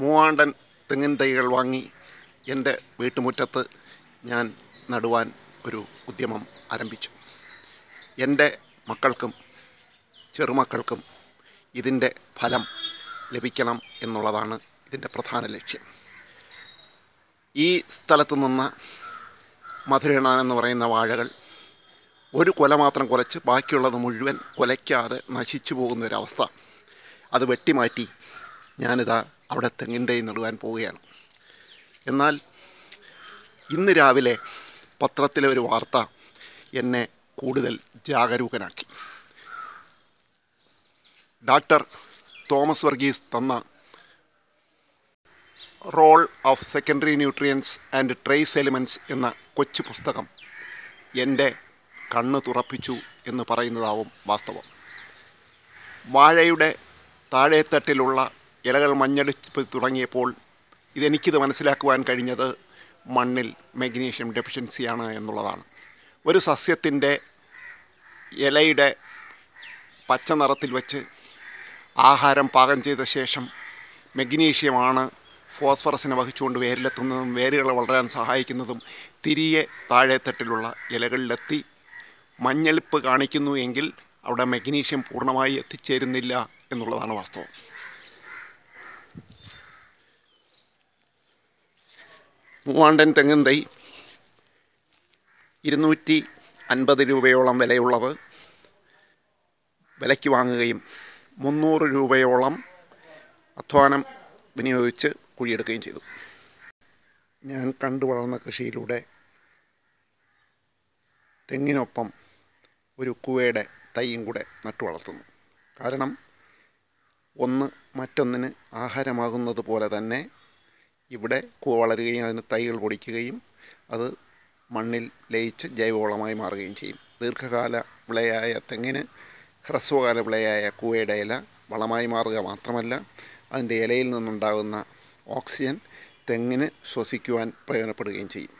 മൂവാണ്ടൻ തെങ്ങിൻ തൈകൾ വാങ്ങി എൻ്റെ വീട്ടുമുറ്റത്ത് ഞാൻ നടുവാൻ ഒരു ഉദ്യമം ആരംഭിച്ചു. എൻ്റെ മക്കൾക്കും ചെറുമക്കൾക്കും ഇതിൻ്റെ ഫലം ലഭിക്കണം എന്നുള്ളതാണ് ഇതിൻ്റെ പ്രധാന ലക്ഷ്യം. ഈ സ്ഥലത്ത് നിന്ന് മധുരണ്ണാൻ എന്ന് പറയുന്ന വാഴകൾ ഒരു കുല മാത്രം കുലച്ച് ബാക്കിയുള്ളത് മുഴുവൻ കുലയ്ക്കാതെ നശിച്ചു പോകുന്നൊരവസ്ഥ. അത് വെട്ടിമാറ്റി ഞാനിതാ അവിടെ തെങ്ങിൻ തൈ നടുവാൻ പോവുകയാണ്. എന്നാൽ ഇന്ന് രാവിലെ പത്രത്തിലെ ഒരു വാർത്ത എന്നെ കൂടുതൽ ജാഗരൂകനാക്കി. ഡോക്ടർ തോമസ് വർഗീസ് തന്ന role of secondary nutrients and trace elements എന്ന കൊച്ചു പുസ്തകം എൻ്റെ കണ്ണ് തുറപ്പിച്ചു എന്ന് പറയുന്നതാവും വാസ്തവം. വാഴയുടെ താഴേത്തട്ടിലുള്ള ഇലകൾ മഞ്ഞളിപ്പ് തുടങ്ങിയപ്പോൾ എനിക്കിത് മനസ്സിലാക്കുവാൻ കഴിഞ്ഞത് മണ്ണിൽ മഗ്നീഷ്യം ഡെഫിഷ്യൻസിയാണ് എന്നുള്ളതാണ്. ഒരു സസ്യത്തിൻ്റെ ഇലയുടെ പച്ച നിറത്തിൽ വെച്ച് ആഹാരം പാകം ചെയ്ത ശേഷം മഗ്നീഷ്യമാണ് ഫോസ്ഫറസിനെ വഹിച്ചുകൊണ്ട് വേരിലെത്തുന്നതും വേരുകൾ വളരാൻ സഹായിക്കുന്നതും തിരികെ താഴേത്തട്ടിലുള്ള ഇലകളിലെത്തി മഞ്ഞളിപ്പ് കാണിക്കുന്നു എങ്കിൽ അവിടെ മഗ്നീഷ്യം പൂർണ്ണമായി എത്തിച്ചേരുന്നില്ല എന്നുള്ളതാണ് വാസ്തവം. മൂവാണ്ടൻ തെങ്ങിൻ തൈ 250 രൂപയോളം വിലയുള്ളത് വിലയ്ക്ക് വാങ്ങുകയും 300 രൂപയോളം അധ്വാനം വിനിയോഗിച്ച് കുഴിയെടുക്കുകയും ചെയ്തു. ഞാൻ കണ്ടു വളർന്ന കൃഷിയിലൂടെ തെങ്ങിനൊപ്പം ഒരു കൂവയുടെ തൈയും കൂടെ നട്ടു വളർത്തുന്നു. കാരണം ഒന്ന് മറ്റൊന്നിന് ആഹാരമാകുന്നത് പോലെ തന്നെ ഇവിടെ കൂവ വളരുകയും അതിന് തൈകൾ പൊടിക്കുകയും അത് മണ്ണിൽ ലയിച്ച് ജൈവവളമായി മാറുകയും ചെയ്യും. ദീർഘകാല വിളയായ തെങ്ങിന് ഹ്രസ്വകാല വിളയായ കൂവയുടെ ഇല വളമായി മാറുക മാത്രമല്ല അതിൻ്റെ ഇലയിൽ നിന്നുണ്ടാകുന്ന ഓക്സിജൻ തെങ്ങിന് ശ്വസിക്കുവാൻ പ്രയോജനപ്പെടുകയും ചെയ്യും.